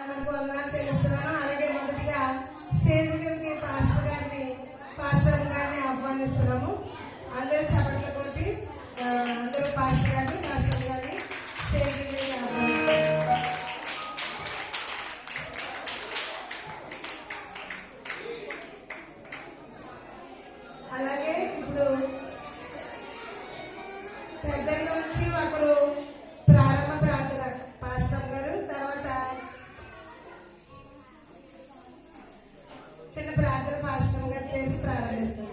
వందనాలు చెల్లిస్తున్నాను. అలాగే మొదటిగా స్టేజ్ మీదకి పాస్టర్ గారిని ఆహ్వానిస్తున్నాము. అందరూ చప్పట్ల కొట్టి అందరూ పాస్టర్ గారిని స్టేజ్ మీదకి ఆహ్వానిస్తున్నాము. అలాగే ఇప్పుడు పెద్దల్లోంచి ఒకరు ప్రారంభ ప్రార్థన పాస్టర్ గారు, తర్వాత చిన్న ప్రార్థన పాస్టర్ గారు చేసి ప్రారంభిస్తారు.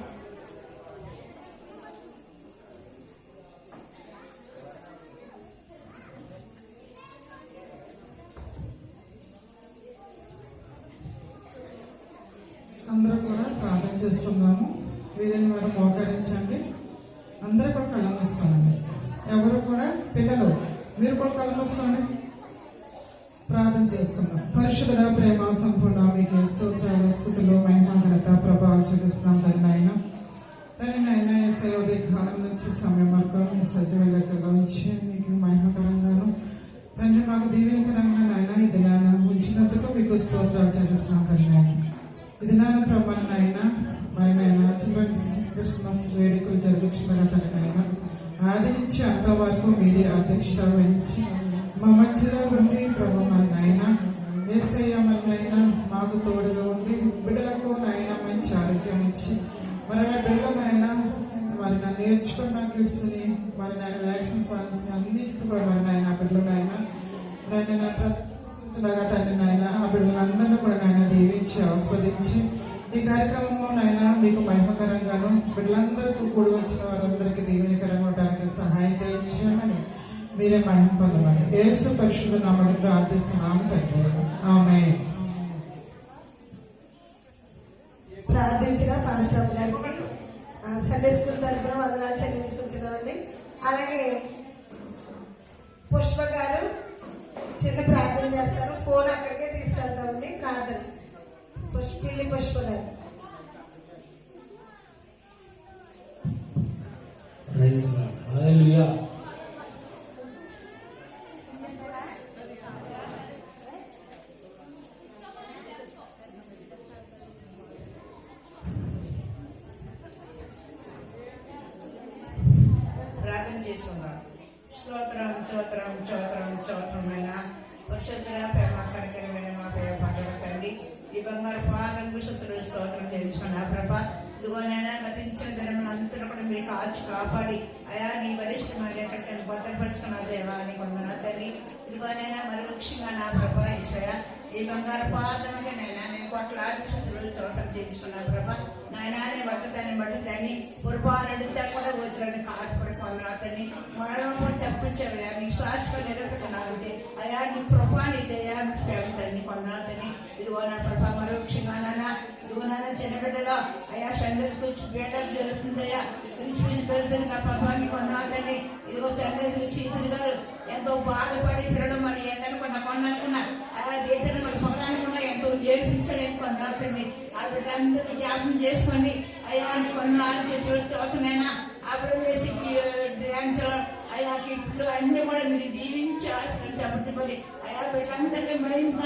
అందరూ కూడా ప్రార్థన చేసుకుందాము. వీరిని మేడం మోకరించండి. అందరూ కూడా కళ్ళు మూసుకోండి. ఎవరు కూడా పిల్లలు మీరు కూడా కళ్ళు మూసుకోండి. ప్రార్థన చేసుకుందాం. పరిశుద్ధ ప్రేమ సంపూర్ణ మీకు స్తోత్రాలు స్తుతులు మహిమ ఘనత ప్రభావం చూపిస్తున్నాం. తన నాయన ఏసయోదయ కాలం నుంచి సమయం వరకు మీ సజీవ లెక్కగా ఉంచి మీకు మహిమకరంగాను తండ్రి మాకు దీవెనకరంగా నాయన ఈ దినాన్ని ఉంచినందుకు మీకు స్తోత్రాలు చెల్లిస్తున్నాం. తండ్రి నాయన ఈ దినాన్ని ప్రభావం నాయన మరి నాయన చిల్డ్రన్స్ క్రిస్మస్ వేడుకలు జరుగుతున్న తండ్రి నాయన ఆది నుంచి అంతవరకు మీరే అధ్యక్షత వహించి మా మధ్యలో ఉండి ప్రభు మరి నాయన యేసయ్య మరి నాయన మాకు తోడుగా ఉండి బిడ్డలకు నాయన మంచి ఆరోగ్యం ఇచ్చి మరి నా బిడ్డలు నాయన మరి నా నేర్చుకున్న కిడ్స్ని మరి నాయన వ్యాక్సిన్ సాంగ్స్ని అన్నింటినీ కూడా మరి నాయన బిడ్డలు నాయన ప్రతిగా తండ్రి నాయన ఆ బిడ్డలందరినీ కూడా నాయన దీవించి ఆస్వాదించి ఈ కార్యక్రమంలో నాయన మీకు మహిమకరంగాను బిడ్డలందరికీ కూడి వచ్చిన వారందరికీ దీవెనకరంగా ఉండడానికి సహాయం తెచ్చామని మీరే మహిమ పొందమని యేసు పరిశుద్ధ నామమున ప్రార్థిస్తున్నాము తండ్రి. ఆమేన్. ప్రార్థించిన పాస్టర్ గారికి సండే స్కూల్ తరఫున వందనాలు చెల్లించుకుంటున్నామండి. అలాగే పుష్ప గారు చిన్న ప్రార్థన చేస్తారు. ఫోన్ అక్కడికే తీసుకెళ్తామండి. ప్రార్థన పిల్లి పుష్ప గారు. ప్రార్థన చేసుకున్నాం. స్తోత్రం స్తోత్రం స్తోత్రం స్తోత్రమైన పరిశుద్ధ ప్రేమకరమైన మా ప్రేమ పండుగ తండ్రి ఈ బంగారు పాదంగు శుద్ధులు స్తోత్రం చేయించుకున్నా ప్రభా. ఇదిగోనైనా గతించిన దినములు అంతా కూడా మీరు కాచి కాపాడి అయా నీ వరిష్టమైన ఎక్కడికైనా భద్రపరుచుకున్న దేవా అని కొందరు తల్లి. ఇదిగోనైనా మరి ముఖ్యంగా నా ప్రభా ఈసయ ఈ బంగారు పాదముగా నైనా నేను కొట్లాడి శుద్ధులు స్తోత్రం చేయించుకున్నా ప్రభా. నాయనా నేను బట్టదాన్ని పొరపాటు అడిగితే కూడా వదిలని కాల్పడి పొందరాతని మరణం కూడా తప్పించవయా నీకు సాక్షిగా నిలబెట్టుకున్నారంటే అయా నీ ప్రభాని దయా ప్రేమతని పొందరాతని. ఇదిగో నా ప్రభా మరోక్షంగా నాన్న ఇదిగో నాన్న చిన్నబిడ్డగా అయా సందర్శకు బిడ్డలు జరుగుతుందయ్యా క్రిస్మస్ జరుగుతుందిగా ప్రభాని కొన్నాతని. ఇదిగో తండ్రి సీజన్ గారు ఎంతో బాధపడి తిరగడం మరి ఏంటనుకున్నా కొన్ననుకున్నా అయా గీతను మరి పొగడానుకున్నా ఎంతో నేర్పించలేదు కొన్నాతండి. ఆ బిడ్డలందరినీ జ్ఞాపకం చేసుకోండి అయ్యా అని కొన్నాళ్ళు చెప్పి చోటనైనా అప్పుడు వేసి డ్యాన్స్ అయా కిట్లు అన్ని కూడా మీరు దీవించి ఆస్తులు చెప్పబడి అయా బిడ్డలందరినీ మరింత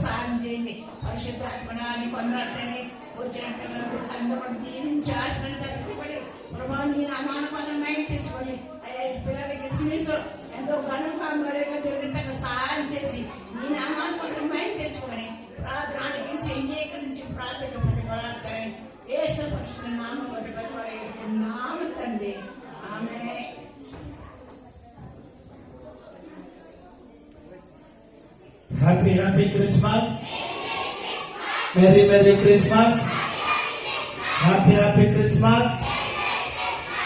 సాయం చేయండి. పరిశుద్ధాత్మని కొన్నాళ్ళని వచ్చినట్టుగా బిడ్డలందరూ కూడా దీవించి ఆస్తులు చెప్పబడి ప్రభావం నీ నామాన పదమై తెచ్చుకోండి. అయ్యా పిల్లలకి క్రిస్మస్ ఎంతో ఘనంగా మరేగా జరిగినట్టుగా సహాయం చేసి నీ నామాన పదమై తెచ్చుకొని ప్రార్థన అంగీకరించి ప్రార్థన యేసు పరిశుద్ధ నామమున తండ్రి. ఆమేన్. Happy Christmas. Merry Christmas. Happy Christmas.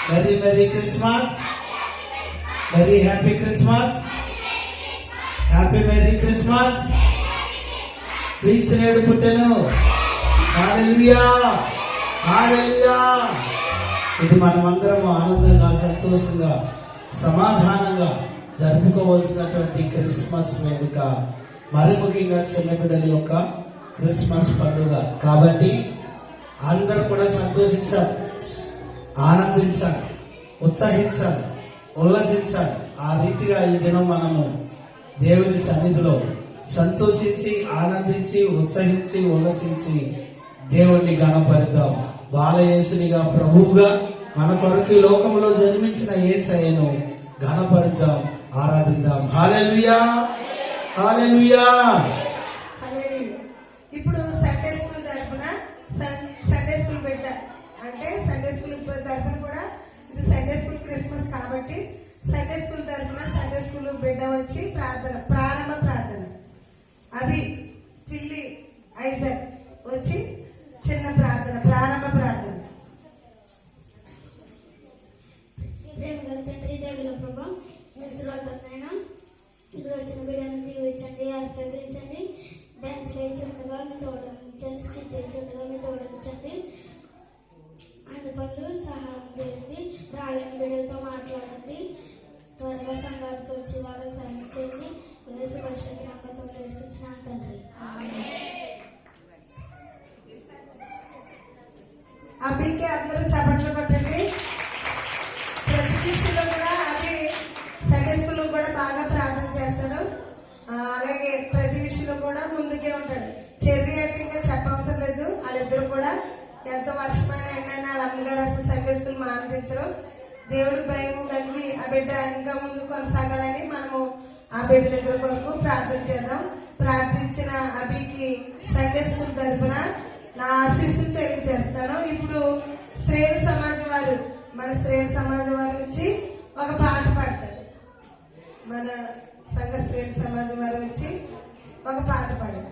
Merry Christmas. Happy Christmas. Merry Christmas. క్రీస్తు నేడు పుట్టెను. హల్లెలూయా హల్లెలూయా. ఇది మనమందరం ఆనందంగా సంతోషంగా సమాధానంగా జరుపుకోవాల్సినటువంటి క్రిస్మస్ వేడుక. మరి ముఖ్యంగా చిన్న బిడ్డల యొక్క క్రిస్మస్ పండుగ కాబట్టి అందరూ కూడా సంతోషించాలి, ఆనందించాలి, ఉత్సాహించాలి, ఉల్లసించాలి. ఆ రీతిగా ఈ దినం మనము దేవుని సన్నిధిలో సంతోషించి ఆనందించి ఉత్సహించి ఉల్లసించి దేవుణ్ణి ఘనపరుద్దాం. బాలయేసునిగా ప్రభువుగా మన కొరకు ఈ లోకంలో జన్మించిన యేసయ్యను ఘనపరుద్దాం, ఆరాధిద్దాం. హల్లెలూయా, హల్లెలూయా. హల్లెలూయా. ఇప్పుడు సండే స్కూల్ తరపున సండే స్కూల్ బిడ్డ అంటే సండే స్కూల్ తరపున కూడా ఇది సండే స్కూల్ క్రిస్మస్ కాబట్టి సండే స్కూల్ తరపున సండే స్కూల్ బిడ్డ వచ్చి ప్రారంభ ప్రార్థన అవి పిల్లి ఐజక్ వచ్చి చిన్న ప్రారంభ ప్రార్థన. ప్రేమ గల తండ్రి, దేవుల ప్రభా, మీ శ్రోతలైనా ఇక్కడ వచ్చిన బిడ్డను దీవించండి, ఆశీర్వదించండి. డాన్స్ లేచుండగా మీ తోడనించండి, స్కిట్ చేస్తుండగా మీ తోడనించండి. అన్ని పనులు సహాయం చేయండి. రాలేని బిడ్డలతో మాట్లాడండి. త్వరగా సంఘానికి వచ్చి వాళ్ళని సాయం చేయండి. యేసు పరిశుద్ధ నామములో వేడుకుంటున్నాను తండ్రి, ఆమేన్. అభికి అందరూ చప్పట్లు కొట్టండి. ప్రతి విషయంలో కూడా అది సండే స్కూల్లో కూడా బాగా ప్రార్థన చేస్తాడు. అలాగే ప్రతి విషయంలో కూడా ముందుకే ఉంటాడు. చెర్రీ అయితే ఇంకా చెప్పవసరం లేదు. వాళ్ళిద్దరు కూడా ఎంతో వర్షమైన ఎండైనా వాళ్ళ అమ్మగారు అసలు సండే స్కూల్ మానిపించరు. దేవుడి భయం కలిగి ఆ బిడ్డ ఇంకా ముందు కొనసాగాలని మనము ఆ బిడ్డలిద్దరి కొరకు ప్రార్థన చేద్దాం. ప్రార్థించిన అభికి సండే స్కూల్ తరపున నా ఆశీస్సులు తెలియజేస్తాను. ఇప్పుడు స్త్రీల సమాజం వారు మన స్త్రీల సమాజం వారు వచ్చి ఒక పాట పాడతారు. మన సంఘ స్త్రీల సమాజం వారు వచ్చి ఒక పాట పాడారు.